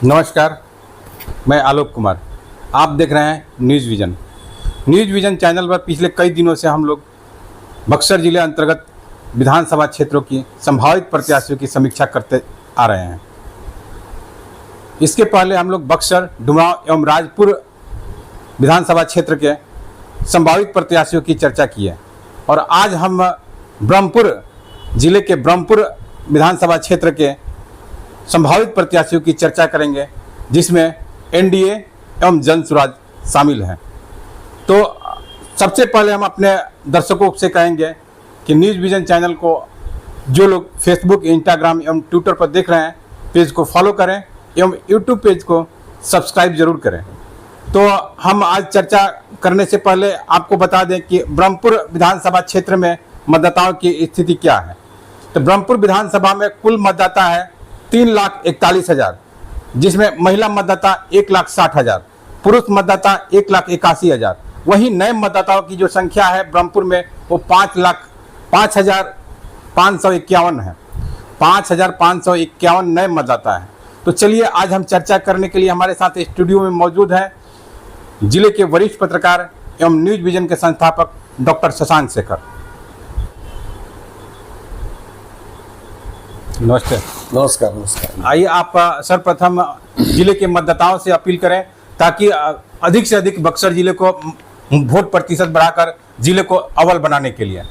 नमस्कार, मैं आलोक कुमार। आप देख रहे हैं news vision. News vision channel पर पिछले कई दिनों से हम लोग बक्सर जिले अंतर्गत विधानसभा क्षेत्रों की संभावित प्रत्याशियों की समीक्षा करते आ रहे हैं। इसके पहले हम लोग बक्सर, डुमरांव एवं राजपुर विधानसभा क्षेत्र के संभावित प्रत्याशियों की चर्चा की है और आज हम ब्रह्मपुर जिले के ब्रह्मपुर विधानसभा क्षेत्र के संभावित प्रत्याशियों की चर्चा करेंगे, जिसमें एनडीए एवं जन सुराज शामिल हैं। तो सबसे पहले हम अपने दर्शकों से कहेंगे कि न्यूज़ विजन चैनल को जो लोग फेसबुक, इंस्टाग्राम एवं ट्विटर पर देख रहे हैं, पेज को फॉलो करें एवं यूट्यूब पेज को सब्सक्राइब जरूर करें। तो हम आज चर्चा करने से पहले आपको बता दें कि ब्रह्मपुर विधानसभा क्षेत्र में मतदाताओं की स्थिति क्या है। तो ब्रह्मपुर विधानसभा में कुल मतदाता है 3,41,000, जिसमें महिला मतदाता 1,60,000, पुरुष मतदाता 1,81,000। वहीं नए मतदाताओं की जो संख्या है ब्रह्मपुर में वो 5,05,551 है। 5,551 नए मतदाता हैं। तो चलिए आज हम चर्चा करने के लिए हमारे साथ स्टूडियो में मौजूद हैं जिले के वरिष्ठ पत्रकार एवं न्यूज़ विजन के संस्थापक डॉक्टर शशांक शेखर। नमस्ते। नमस्कार। नमस्कार। आइए आप सर्वप्रथम जिले के मतदाताओं से अपील करें ताकि अधिक से अधिक बक्सर जिले को वोट प्रतिशत बढ़ाकर जिले को अव्वल बनाने के लिए।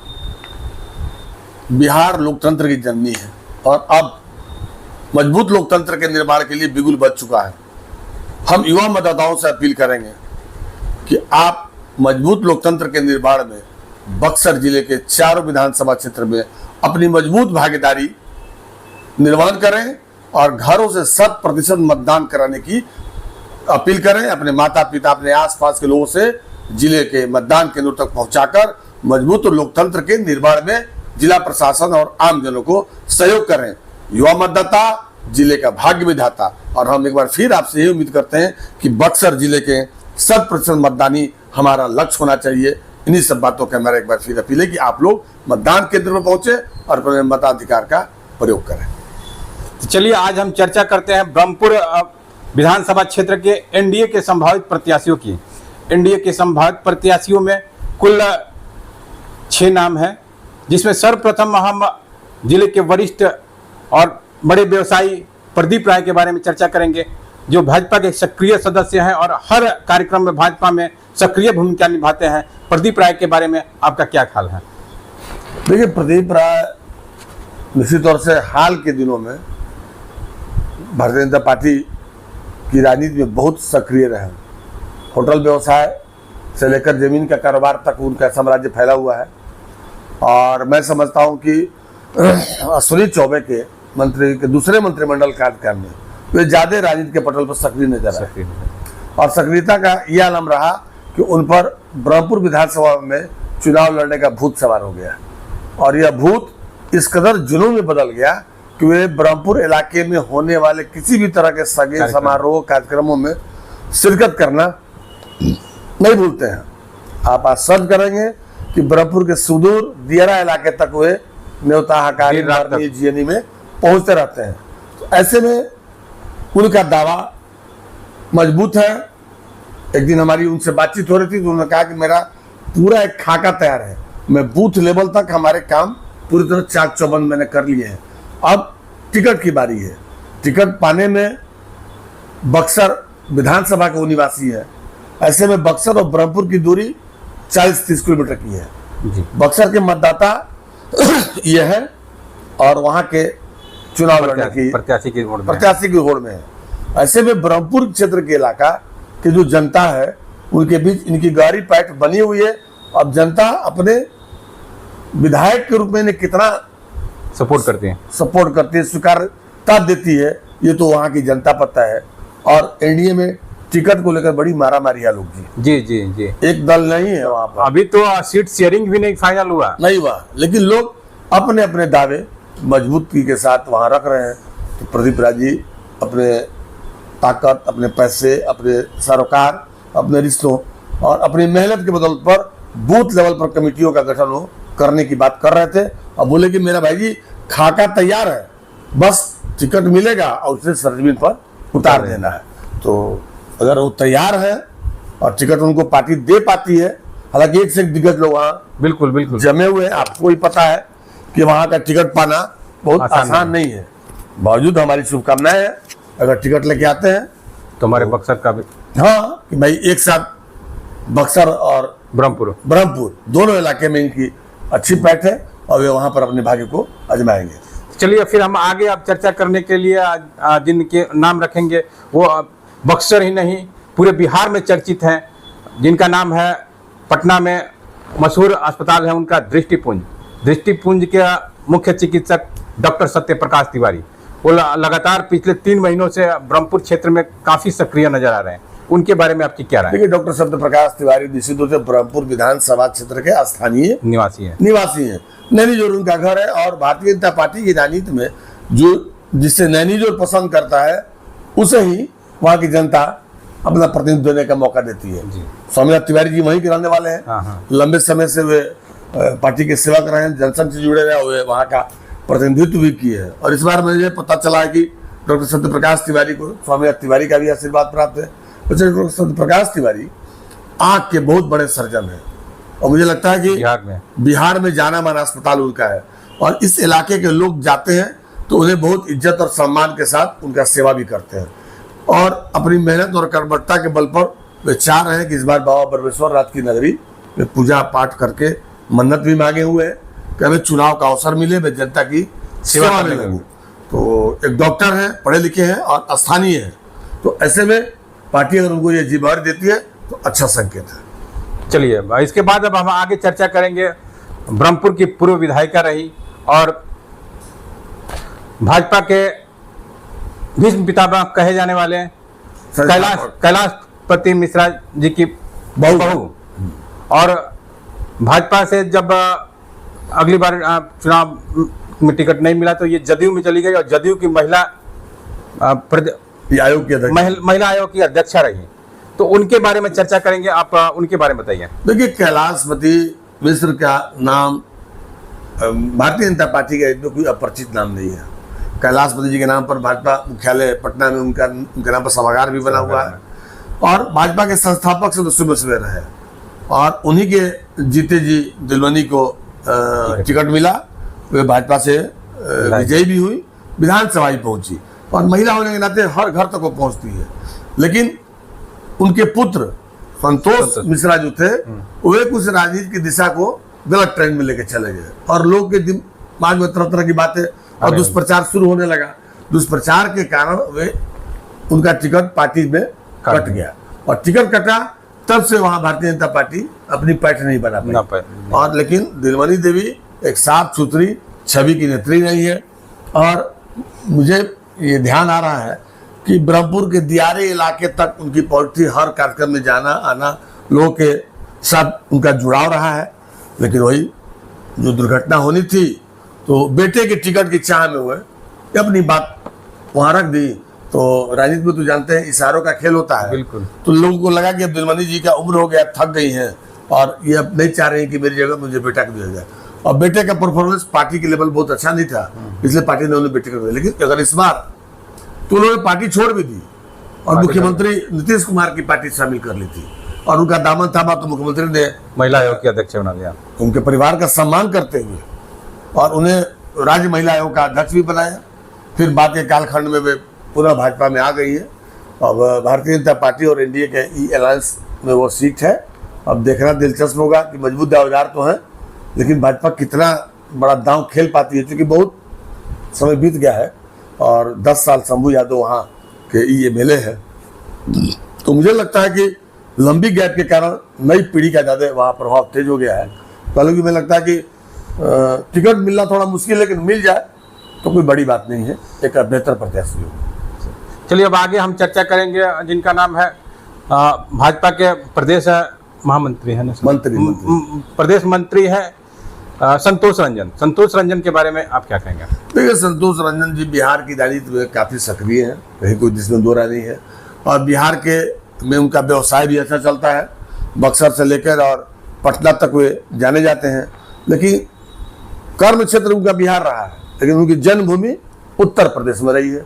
बिहार लोकतंत्र की जननी है और अब मजबूत लोकतंत्र के निर्माण के लिए बिगुल बज चुका है। हम युवा मतदाताओं से अपील करेंगे कि आप मजबूत लोकतंत्र के निर्माण में बक्सर जिले के चारों विधानसभा क्षेत्र में अपनी मजबूत भागीदारी निर्माण करें और घरों से 100% मतदान कराने की अपील करें। अपने माता पिता, अपने आसपास के लोगों से जिले के मतदान केंद्रों तक पहुंचाकर मजबूत लोकतंत्र के निर्माण में जिला प्रशासन और आम जनों को सहयोग करें। युवा मतदाता जिले का भाग्य विधाता। और हम एक बार फिर आपसे यही उम्मीद करते हैं कि बक्सर जिले के 100% मतदानी हमारा लक्ष्य होना चाहिए। इन्हीं सब बातों का हमारा एक बार फिर अपील है कि आप लोग मतदान केंद्र में पहुंचे और अपने मताधिकार का प्रयोग करें। तो चलिए आज हम चर्चा करते हैं ब्रह्मपुर विधानसभा क्षेत्र के एनडीए के संभावित प्रत्याशियों की। एनडीए के संभावित प्रत्याशियों में कुल 6 नाम हैं, जिसमें सर्वप्रथम हम जिले के वरिष्ठ और बड़े व्यवसायी प्रदीप राय के बारे में चर्चा करेंगे, जो भाजपा के सक्रिय सदस्य हैं और हर कार्यक्रम में भाजपा में सक्रिय भूमिका निभाते हैं। प्रदीप राय के बारे में आपका क्या ख्याल है? देखिए, प्रदीप राय निश्चित तौर से हाल के दिनों में भारतीय जनता पार्टी की राजनीति में बहुत सक्रिय रहे। होटल व्यवसाय से लेकर जमीन का कारोबार तक उनका साम्राज्य फैला हुआ है और मैं समझता हूं कि अश्विनी चौबे के मंत्री के दूसरे मंत्रिमंडल कार्यकाल में वे ज्यादा राजनीति के पटल पर सक्रिय नजर आए और सक्रियता का यह आलम रहा कि उन पर ब्रह्मपुर विधानसभा में चुनाव लड़ने का भूत सवार हो गया और यह भूत इस कदर जुनून में बदल गया कि वे ब्रह्मपुर इलाके में होने वाले किसी भी तरह के सगे समारोह कार्यक्रमों में शिरकत करना नहीं भूलते हैं। आप आज सर्च करेंगे कि ब्रह्मपुर के सुदूर दियरा इलाके तक वे न्योता हकारी जीएनी में पहुंचते रहते हैं। तो ऐसे में उनका दावा मजबूत है। एक दिन हमारी उनसे बातचीत हो रही थी तो उन्होंने कहा कि मेरा पूरा एक खाका तैयार है, मैं बूथ लेवल तक हमारे काम पूरी तरह चाक चौबंद मैंने कर लिए हैं। अब टिकट की बारी है। टिकट पाने में बक्सर विधानसभा का निवासी है। ऐसे में बक्सर और ब्रह्मपुर की दूरी 40-30 किलोमीटर की है। बक्सर के मतदाता ये है और वहां के चुनाव लड़ने की प्रत्याशी की होड़ में है। ऐसे में ब्रह्मपुर क्षेत्र के इलाका की जो जनता है उनके बीच इनकी गाड़ी पैठ बनी हुई है। अब जनता अपने विधायक के रूप में इन्हें कितना सपोर्ट करती है, स्वीकारता देती है, ये तो वहाँ की जनता पता है। और एनडीए में टिकट को लेकर बड़ी मारामारी है लोग जी। एक दल नहीं है वहाँ पर। अभी तो सीट शेयरिंग भी नहीं फाइनल हुआ, लेकिन लोग अपने अपने दावे मजबूती के साथ वहाँ रख रहे हैं। तो प्रदीप राय जी अपने ताकत, अपने पैसे, अपने सरोकार, अपने रिश्तों और अपनी मेहनत के बदौलत पर बूथ लेवल पर कमेटियों का गठन करने की बात कर रहे थे और बोले कि मेरा भाई जी खाका तैयार है, बस टिकट मिलेगा और उसे सरजमीन पर उतार देना है। तो अगर वो तैयार है और टिकट उनको पार्टी दे पाती है, हालांकि एक से एक दिग्गज लोग वहाँ बिल्कुल बिल्कुल जमे हुए हैं, आपको ही पता है कि वहाँ का टिकट पाना बहुत आसान नहीं है। बावजूद हमारी शुभकामनाएं हैं, अगर टिकट लेके आते हैं तो हमारे बक्सर का भी, हाँ, कि भाई एक साथ बक्सर और ब्रह्मपुर दोनों इलाके में इनकी अच्छी पैठ है और वे वहाँ पर अपने भाग्य को आजमाएंगे। चलिए फिर हम आगे अब चर्चा करने के लिए जिनके नाम रखेंगे वो बक्सर ही नहीं पूरे बिहार में चर्चित हैं, जिनका नाम है पटना में मशहूर अस्पताल है उनका दृष्टिपुंज के मुख्य चिकित्सक डॉक्टर सत्यप्रकाश तिवारी। वो लगातार पिछले 3 महीनों से ब्रह्मपुर क्षेत्र में काफी सक्रिय नजर आ रहे हैं, उनके बारे में आपकी क्या राय है? देखिए, डॉक्टर सत्यप्रकाश तिवारी निश्चित रूप से ब्रह्मपुर विधानसभा क्षेत्र के स्थानीय निवासी हैं। नैनी जोर उनका घर है और भारतीय जनता पार्टी की राजनीति में जो जिससे नैनी जोर पसंद करता है उसे ही वहाँ की जनता अपना प्रतिनिधित्व देने का मौका देती है। स्वामीनाथ तिवारी जी वहीं के रहने वाले हैं, लंबे समय से वे पार्टी के सेवक रहे हैं, जनसंघ से जुड़े रहे हुए, वहाँ का प्रतिनिधित्व भी किए हैं। और इस बार मुझे पता चला है कि डॉक्टर सत्यप्रकाश तिवारी को स्वामीनाथ तिवारी का भी आशीर्वाद प्राप्त है। डॉक्टर सत्यप्रकाश तिवारी आँख के बहुत बड़े सर्जन हैं और मुझे लगता है कि बिहार में जाना माना अस्पताल उनका है और इस इलाके के लोग जाते हैं तो उन्हें बहुत इज्जत और सम्मान के साथ उनका सेवा भी करते हैं और अपनी मेहनत और कर्मठता के बल पर वे चाह रहे हैं कि इस बार बाबा बरमेश्वर नाथ की नगरी में पूजा पाठ करके मन्नत भी मांगे हुए हैं कि हमें चुनाव का अवसर मिले, मैं जनता की सेवा करने लगूं। तो एक डॉक्टर हैं, पढ़े लिखे हैं और स्थानीय हैं, तो ऐसे में पार्टी अगर उनको ये जिम्मेदारी देती है तो अच्छा संकेत है। चलिए इसके बाद अब हम आगे चर्चा करेंगे ब्रह्मपुर की पूर्व विधायिका रही और भाजपा के भीष्म पितामह कहे जाने वाले कैलाशपति मिश्रा जी की बहू और भाजपा से जब अगली बार चुनाव में टिकट नहीं मिला तो ये जदयू में चली गई और जदयू की महिला आयोग की अध्यक्षा रही। तो उनके बारे में चर्चा करेंगे, आप उनके बारे में बताइए। देखिए, कैलाशपति मिश्र का नाम भारतीय जनता पार्टी का कोई अपरिचित नाम नहीं है। कैलाशपति जी के नाम पर भाजपा मुख्यालय पटना में उनके नाम पर सभागार भी बना हुआ है और भाजपा के संस्थापक सदस्यों में से रहे और उन्हीं के जीते जी दिलवनी को टिकट मिला, वे भाजपा से विजयी भी हुई, विधानसभा ही पहुंची और महिला होने के नाते हर घर तक वो पहुंचती है। लेकिन उनके पुत्र संतोष मिश्रा जो थे वे कुछ राजनीति की दिशा को गलत ट्रेंड में लेके चले गए और लोग के दिमाग में तरह तरह की बातें और दुष्प्रचार शुरू होने लगा। दुष्प्रचार के कारण वे उनका टिकट पार्टी में कट गया और टिकट कटा तब से वहां भारतीय जनता पार्टी अपनी पैठ नहीं बना पाई और लेकिन दिलवनी देवी एक साफ सुथरी छवि की नेत्री रही है और मुझे ये ध्यान आ रहा है कि ब्रह्मपुर के दियारे इलाके तक उनकी पहुंच थी, हर कार्यक्रम में जाना आना, लोगों के साथ उनका जुड़ाव रहा है। लेकिन वही जो दुर्घटना होनी थी तो बेटे के टिकट की चाह में हुए अपनी बात वहां रख दी। तो राजनीति में तो जानते हैं इशारों का खेल होता है, बिल्कुल। तो लोगों को लगा कि अब दिलवनी जी का उम्र हो गया, थक गई हैं और ये अब नहीं चाह रही हैं कि मेरी जगह मुझे बेटा को दिया जाए। और बेटे का परफॉर्मेंस पार्टी के लेवल बहुत अच्छा नहीं था, इसलिए पार्टी ने उन्हें बेटे को दिया। लेकिन अगर इस बार तो उन्होंने पार्टी छोड़ भी दी और मुख्यमंत्री नीतीश कुमार की पार्टी शामिल कर ली थी और उनका दामन थामा तो मुख्यमंत्री ने महिला आयोग की अध्यक्ष बना दिया, उनके परिवार का सम्मान करते हुए और उन्हें राज्य महिला आयोग का अध्यक्ष भी बनाया। फिर बाद के कालखंड में वे पुनः भाजपा में आ गई है। अब भारतीय जनता पार्टी और एनडीए के ई अलायंस में वो सीट है। अब देखना दिलचस्प होगा कि मजबूत दावेदार तो है लेकिन भाजपा कितना बड़ा दांव खेल पाती है, क्योंकि बहुत समय बीत गया है और 10 साल शंभू यादव वहाँ के ई एमएलए है। तो मुझे लगता है कि लंबी गैप के कारण नई पीढ़ी का ज़्यादा वहाँ प्रभाव तेज हो गया है। हालांकि मुझे लगता है कि टिकट मिलना थोड़ा मुश्किल, लेकिन मिल जाए तो कोई बड़ी बात नहीं है, एक बेहतर प्रत्याशी हो। चलिए अब आगे हम चर्चा करेंगे जिनका नाम है भाजपा के प्रदेश महामंत्री है ना, प्रदेश मंत्री है संतोष रंजन के बारे में आप क्या कहेंगे? देखिए, संतोष रंजन जी बिहार की राजनीति में काफ़ी सक्रिय हैं, कहीं कोई जिसमें दो राय नहीं है और बिहार के में उनका व्यवसाय भी अच्छा चलता है। बक्सर से लेकर और पटना तक वे जाने जाते हैं। लेकिन कर्म क्षेत्र उनका बिहार रहा है, लेकिन उनकी जन्मभूमि उत्तर प्रदेश में रही है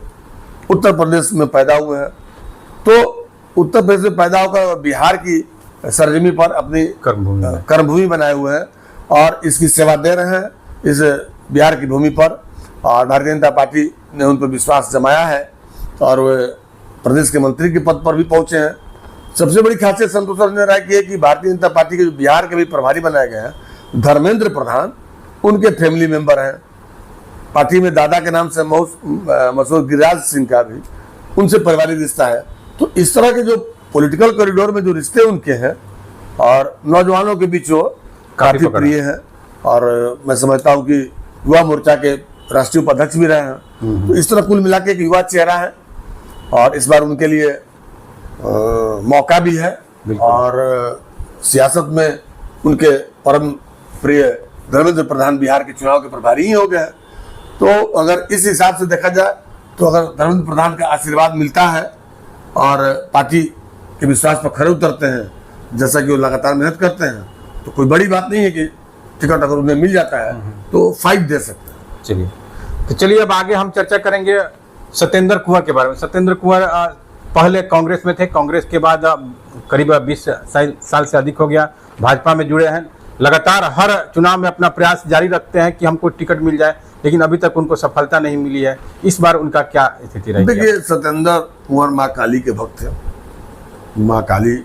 उत्तर प्रदेश में पैदा हुए हैं, तो उत्तर प्रदेश में पैदा होकर बिहार की सरजमी पर अपनी कर्मभूमि बनाए हुए हैं और इसकी सेवा दे रहे हैं इस बिहार की भूमि पर। और भारतीय जनता पार्टी ने उन पर विश्वास जमाया है और वे प्रदेश के मंत्री के पद पर भी पहुंचे हैं। सबसे बड़ी खासियत संतोष रंजन राय की है कि भारतीय जनता पार्टी के जो बिहार के भी प्रभारी बनाए गए हैं धर्मेंद्र प्रधान, उनके फैमिली मेंबर हैं। पार्टी में दादा के नाम से मशहूर गिरिराज सिंह का भी उनसे पारिवारिक रिश्ता है। तो इस तरह के जो पॉलिटिकल कॉरिडोर में जो रिश्ते उनके हैं और नौजवानों के बीच वो काफी प्रिय है। और मैं समझता हूँ कि युवा मोर्चा के राष्ट्रीय उपाध्यक्ष भी रहे हैं। तो इस तरह कुल मिला के एक युवा चेहरा है और इस बार उनके लिए मौका भी है। और सियासत में उनके परम प्रिय धर्मेंद्र प्रधान बिहार के चुनाव के प्रभारी ही हो गए। तो अगर इस हिसाब से देखा जाए तो अगर धर्मेंद्र प्रधान का आशीर्वाद मिलता है और पार्टी के विश्वास पर खरे उतरते हैं जैसा कि वो लगातार मेहनत करते हैं, तो कोई बड़ी बात नहीं है कि टिकट अगर उन्हें मिल जाता है तो फाइट दे सकते हैं। चलिए अब आगे हम चर्चा करेंगे सत्येंद्र कुंवर के बारे में। सत्येंद्र कुंवर पहले कांग्रेस में थे, कांग्रेस के बाद करीब 20 साल से अधिक हो गया भाजपा में जुड़े हैं। लगातार हर चुनाव में अपना प्रयास जारी रखते हैं कि हमको टिकट मिल जाए, लेकिन अभी तक उनको सफलता नहीं मिली है। इस बार उनका क्या स्थिति रही? देखिए, सत्येंद्र कुंवर माँ काली के भक्त हैं, माँ काली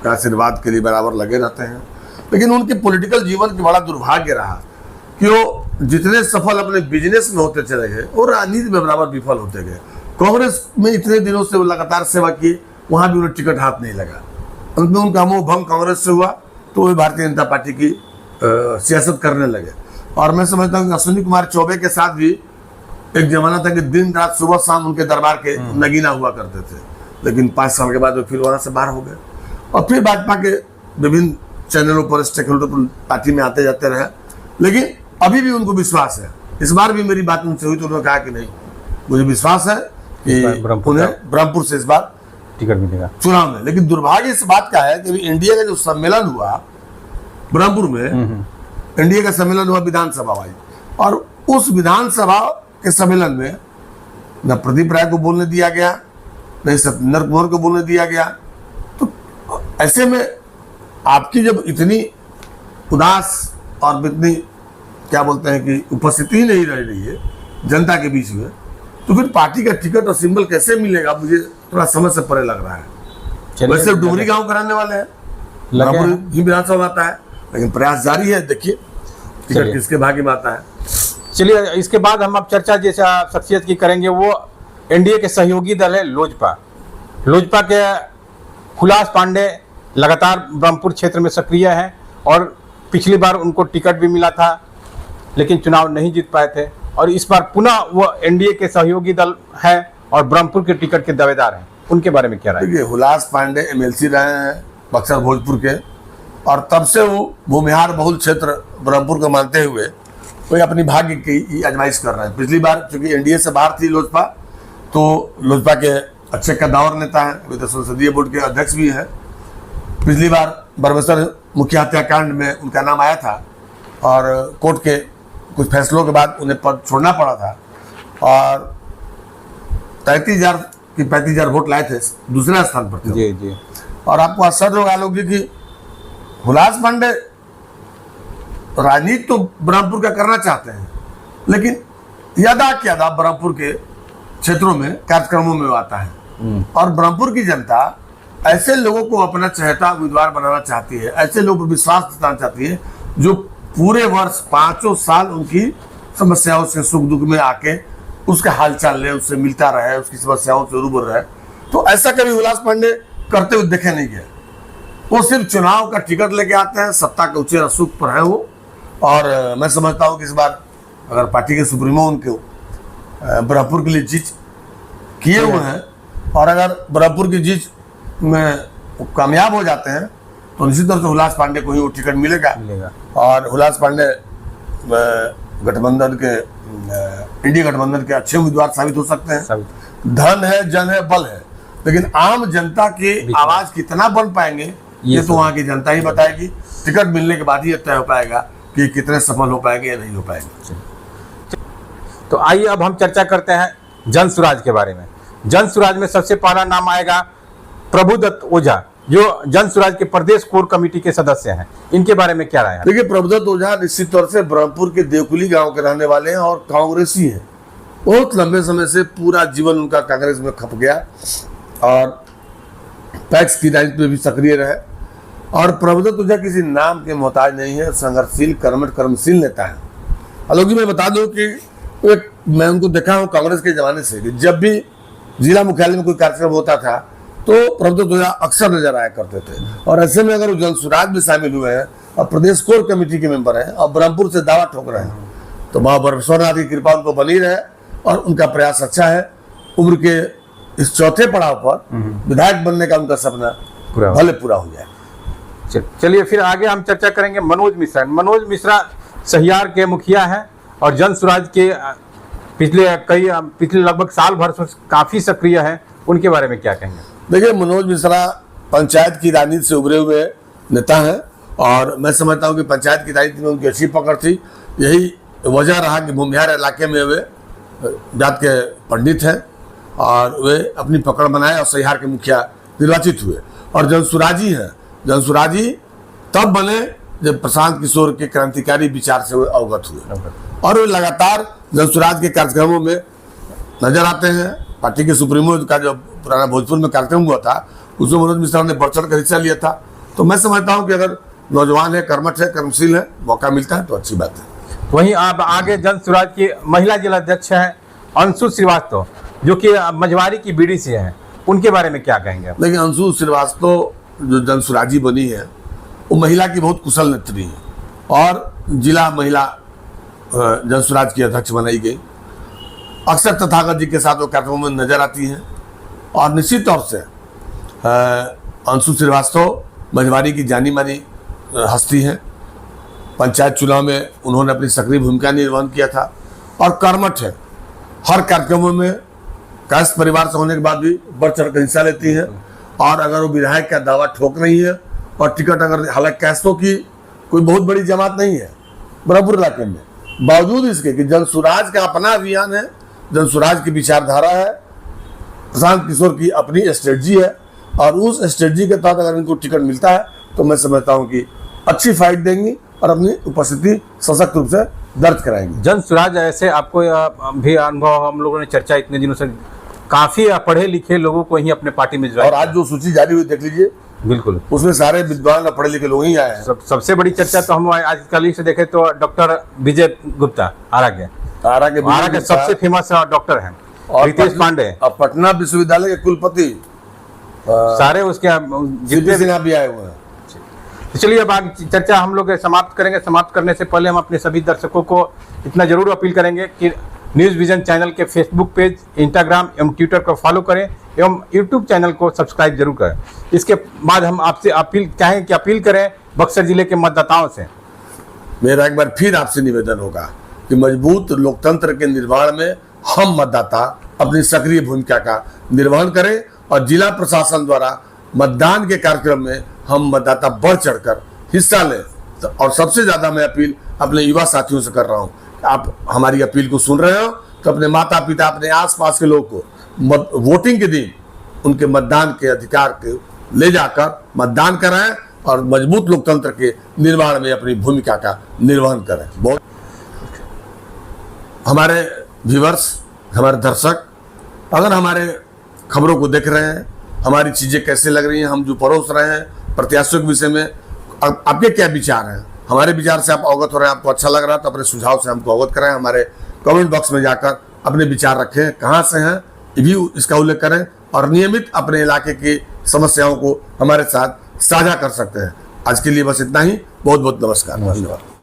का आशीर्वाद के लिए बराबर लगे रहते हैं। लेकिन उनके पॉलिटिकल जीवन का बड़ा दुर्भाग्य रहा कि वो जितने सफल अपने बिजनेस में होते चले गए और राजनीति में बराबर विफल होते गए। कांग्रेस में इतने दिनों से वो लगातार सेवा की, वहां भी उन्हें टिकट हाथ नहीं लगा। अंत में उनका मोह भंग कांग्रेस से हुआ तो वे भारतीय जनता पार्टी की सियासत करने लगे। और मैं समझता हूँ कि अश्विनी कुमार चौबे के साथ भी एक जमाना था कि दिन रात सुबह शाम उनके दरबार के नगीना हुआ करते थे। लेकिन 5 साल के बाद वो फिर वहां से बाहर हो गए और फिर भाजपा के विभिन्न चैनलों पर स्टेक होल्डर पर पार्टी में आते जाते रहे। लेकिन अभी भी उनको विश्वास है। इस बार भी मेरी बात उनसे हुई तो उन्होंने कहा कि नहीं, मुझे विश्वास है कि उन्हें ब्रह्मपुर से इस बार टिकट मिलेगा चुनाव में। लेकिन दुर्भाग्य इस बात का है कि इंडिया का जो सम्मेलन हुआ ब्रह्मपुर में, इंडिया का सम्मेलन हुआ विधानसभा वाइज, और उस विधानसभा के सम्मेलन में न प्रदीप राय को बोलने दिया गया, न सत्येंद्र कुंवर को बोलने दिया गया। तो ऐसे में आपकी जब इतनी उदास और इतनी क्या बोलते हैं कि उपस्थिति ही नहीं रह रही है जनता के बीच में, तो फिर पार्टी का टिकट और सिंबल कैसे मिलेगा? मुझे थोड़ा समझ से परे लग रहा है। वैसे डुमरी गांव कराने वाले हैं, ही विधानसभा आता है, लेकिन प्रयास जारी है। देखिए टिकट किसके भाग्य में आता है। चलिए, इसके बाद हम अब चर्चा जैसा शख्सियत की करेंगे, वो एनडीए के सहयोगी दल है लोजपा। लोजपा के हुलास पांडे लगातार ब्रह्मपुर क्षेत्र में सक्रिय हैं और पिछली बार उनको टिकट भी मिला था लेकिन चुनाव नहीं जीत पाए थे, और इस बार पुनः वो एनडीए के सहयोगी दल है और ब्रह्मपुर के टिकट के दावेदार हैं। उनके बारे में क्या राय? देखिए, हुलास पांडे एमएलसी रहे हैं बक्सर भोजपुर के, और तब से वो भूमिहार बहुल क्षेत्र ब्रह्मपुर को मानते हुए कोई अपनी भाग्य की आजमाइश कर रहे हैं। पिछली बार चूंकि एनडीए से बाहर थी लोजपा, तो लोजपा के अच्छे कद्दावर नेता हैं, अभी तो संसदीय बोर्ड के अध्यक्ष भी हैं। पिछली बार बरबसर मुख्य हत्याकांड में उनका नाम आया था और कोर्ट के कुछ फैसलों के बाद उन्हें पद छोड़ना पड़ा था, और 35,000 वोट लाए थे, दूसरे स्थान पर थे। जी। और आपको आश्चर्य होगा लोग कि हुलास पांडे राजनीति तो ब्रह्मपुर का करना चाहते हैं, लेकिन ज्यादा ब्रह्मपुर के क्षेत्रों में कार्यक्रमों में आता है। और ब्रह्मपुर की जनता ऐसे लोगों को अपना चहेता उम्मीदवार बनाना चाहती है, ऐसे लोगों पर विश्वास जताना चाहती है जो पूरे वर्ष 5 साल उनकी समस्याओं से सुख दुख में आके उसका हालचाल ले, उससे मिलता रहे, उसकी समस्याओं से रूबरू रहे। तो ऐसा कभी हुलास पांडे करते हुए देखे नहीं गए। वो सिर्फ चुनाव का टिकट लेके आते हैं, सत्ता के ऊंचे रसूख पर है वो। और मैं समझता हूँ कि इस बार अगर पार्टी के सुप्रीमो उनको ब्रह्मपुर के लिए जीत किए हुए हैं, और अगर ब्रह्मपुर की जीत में कामयाब हो जाते हैं तो निश्चित तौर से हुलास पांडे को ही वो टिकट मिलेगा। और हुलास पांडे गठबंधन के इंडिया गठबंधन के अच्छे उम्मीदवार साबित हो सकते हैं। धन है, जन है, बल है, लेकिन आम जनता की आवाज कितना बन पाएंगे ये तो वहाँ की जनता ही बताएगी। टिकट मिलने के बाद ही तय हो पाएगा कि कितने सफल हो पाएंगे या नहीं हो पाएंगे। तो आइए अब हम चर्चा करते हैं जन सुराज के बारे में। जन सुराज में सबसे पहला नाम आएगा प्रभुदत्त ओझा, जो जन सुराज के प्रदेश कोर कमेटी के सदस्य हैं। इनके बारे में क्या राय है? देखिए, प्रभुदत्त ओझा निश्चित तौर से ब्रह्मपुर के देवकुली गांव के रहने वाले हैं और कांग्रेसी हैं। बहुत लंबे समय से पूरा जीवन उनका कांग्रेस में खप गया और पैक्स की राजनीति में भी सक्रिय रहे। और प्रभुदत्त ओझा किसी नाम के मोहताज नहीं है, संघर्षशील कर्मठ कर्मशील नेता है। आलोक जी, मैं बता दूं कि मैं उनको देखा हूँ कांग्रेस के जमाने से कि जब भी जिला मुख्यालय में कोई कार्यक्रम होता था तो प्रभुदत्त ओझा अक्सर नजर आया करते थे। और ऐसे में अगर वो जन सुराज में शामिल हुए हैं और प्रदेश कोर कमेटी के मेंबर हैं और ब्रह्मपुर से दावा ठोक रहे हैं, तो माँ बरमेश्वरनाथ की कृपा उनको बनी रहे और उनका प्रयास अच्छा है। उम्र के इस चौथे पड़ाव पर विधायक बनने का उनका सपना भले पूरा हो जाए। चलिए फिर आगे हम चर्चा करेंगे मनोज मिश्रा। मनोज मिश्रा सहियार के मुखिया हैं और जन सुराज के पिछले लगभग साल भर से काफी सक्रिय हैं। उनके बारे में क्या कहेंगे? देखिए, मनोज मिश्रा पंचायत की राजनीति से उभरे हुए नेता हैं और मैं समझता हूं कि पंचायत की राजनीति में उनकी अच्छी पकड़ थी। यही वजह रहा कि भूमिहार इलाके में वे जात के पंडित हैं और वे अपनी पकड़ बनाए और सहिहार के मुखिया निर्वाचित हुए। और जनसुराजी हैं, जनसुराजी तब बने जब प्रशांत किशोर के क्रांतिकारी विचार से वे अवगत हुए और वे लगातार जनसुराज के कार्यक्रमों में नजर आते हैं। पार्टी के सुप्रीमो का जो पुराना भोजपुर में कार्यक्रम हुआ था उसमें मनोज मिश्रा ने बढ़ चढ़ कर हिस्सा लिया था। तो मैं समझता हूं कि अगर नौजवान है, कर्मठ है, कर्मशील है, मौका मिलता है तो अच्छी बात है। वहीं आप आगे जन सुराज की महिला जिला अध्यक्ष हैं अंशु श्रीवास्तव, जो कि मझवारी की बीडी से हैं। उनके बारे में क्या कहेंगे? लेकिन अंशु श्रीवास्तव जो जन सुराजी बनी है वो महिला की बहुत कुशल नेत्री है और जिला महिला जन सुराज की अध्यक्ष बनाई गई। अक्सर तथागत जी के साथ वो कार्यक्रमों में नजर आती हैं और निश्चित तौर से अंशु श्रीवास्तव मझवारी की जानी मानी हस्ती हैं। पंचायत चुनाव में उन्होंने अपनी सक्रिय भूमिका निर्वहन किया था और कर्मठ है। हर कार्यक्रमों में कायस्थ परिवार से होने के बाद भी बढ़ चढ़ कर हिस्सा लेती हैं और अगर वो विधायक का दावा ठोक रही है और टिकट अगर, हालांकि कायस्थों की कोई बहुत बड़ी जमात नहीं है ब्रह्मपुर इलाके में, बावजूद इसके कि जन सुराज का अपना अभियान है, जन सुराज की विचारधारा है, प्रशांत किशोर की अपनी स्ट्रेटजी है और उस स्ट्रेटजी के तहत अगर इनको टिकट मिलता है तो मैं समझता हूँ कि अच्छी फाइट देंगी और अपनी उपस्थिति सशक्त रूप से दर्ज कराएंगे। जन सुराज ऐसे आपको भी अनुभव, हम लोगों ने चर्चा इतने दिनों से, काफी पढ़े लिखे लोगों को ही अपने पार्टी में और आज जो सूची जारी हुई देख लीजिए, बिल्कुल उसमें सारे विद्वान और पढ़े लिखे लोग ही आए हैं। सबसे बड़ी चर्चा तो हम आज कल ही से देखे तो डॉक्टर विजय गुप्ता आरा के सबसे फेमस डॉक्टर हैं और रितेश पांडे और पटना विश्वविद्यालय के कुलपति सारे उसके जितने सिन्हा भी आए हुए हैं। तो चलिए अब आगे चर्चा हम लोग समाप्त करेंगे। समाप्त करने से पहले हम अपने सभी दर्शकों को इतना जरूर अपील करेंगे कि न्यूज़ विजन चैनल के फेसबुक पेज, इंस्टाग्राम एवं ट्विटर को फॉलो करें एवं यूट्यूब चैनल को सब्सक्राइब जरूर करें। इसके बाद हम आपसे अपील करें बक्सर जिले के मतदाताओं से। मेरा एक बार फिर आपसे निवेदन होगा कि मजबूत लोकतंत्र के निर्माण में हम मतदाता अपनी सक्रिय भूमिका का निर्वहन करें और जिला प्रशासन द्वारा मतदान के कार्यक्रम में हम मतदाता बढ़ चढ़कर हिस्सा लें। और सबसे ज्यादा मैं अपील अपने युवा साथियों से कर रहा हूँ, आप हमारी अपील को सुन रहे हो तो अपने माता पिता, अपने आसपास के लोग को वोटिंग के दिन उनके मतदान के अधिकार के ले जाकर मतदान कराएं और मजबूत लोकतंत्र के निर्माण में अपनी भूमिका का निर्वहन करें। बहुत हमारे व्यूअर्स, हमारे दर्शक अगर हमारे खबरों को देख रहे हैं, हमारी चीजें कैसे लग रही हैं, हम जो परोस रहे हैं प्रत्याशियों के विषय में आपके क्या विचार हैं, हमारे विचार से आप अवगत हो रहे हैं, आपको अच्छा लग रहा है तो अपने सुझाव से हमको अवगत कराएं। हमारे कमेंट बॉक्स में जाकर अपने विचार रखें, कहाँ से हैं ये भी इसका उल्लेख करें और नियमित अपने इलाके की समस्याओं को हमारे साथ साझा कर सकते हैं। आज के लिए बस इतना ही। बहुत बहुत नमस्कार, धन्यवाद।